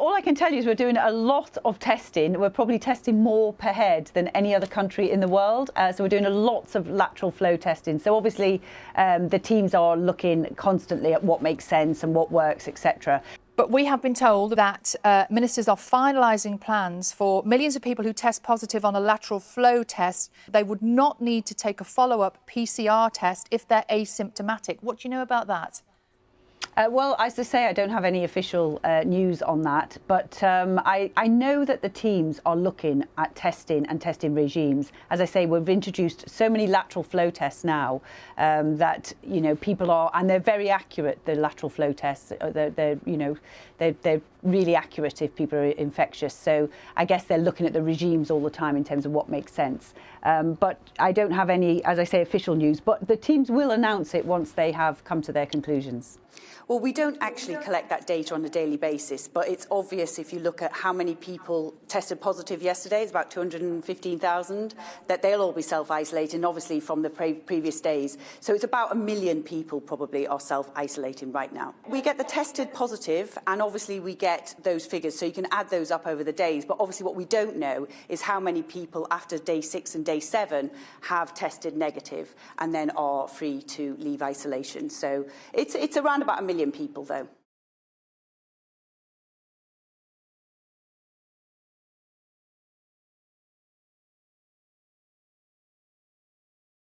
all I can tell you is we're doing a lot of testing. We're probably testing more per head than any other country in the world. So we're doing lots of lateral flow testing. So obviously the teams are looking constantly at what makes sense and what works, etc. But we have been told that ministers are finalising plans for millions of people who test positive on a lateral flow test. They would not need to take a follow-up PCR test if they're asymptomatic. What do you know about that? Well, as I say, I don't have any official news on that, but I know that the teams are looking at testing and testing regimes. As I say, we've introduced so many lateral flow tests now that, you know, people are, and they're very accurate, the lateral flow tests. They're really accurate if people are infectious. So I guess they're looking at the regimes all the time in terms of what makes sense. But I don't have any, as I say, official news, but the teams will announce it once they have come to their conclusions. Well, we don't actually collect that data on a daily basis, but it's obvious if you look at how many people tested positive yesterday, it's about 215,000, that they'll all be self-isolating, obviously, from the previous days. So it's about 1 million people probably are self-isolating right now. We get the tested positive, and obviously we get those figures, so you can add those up over the days. But obviously what we don't know is how many people after day 6 and day 7 have tested negative and then are free to leave isolation. So it's around about 1 million people, though.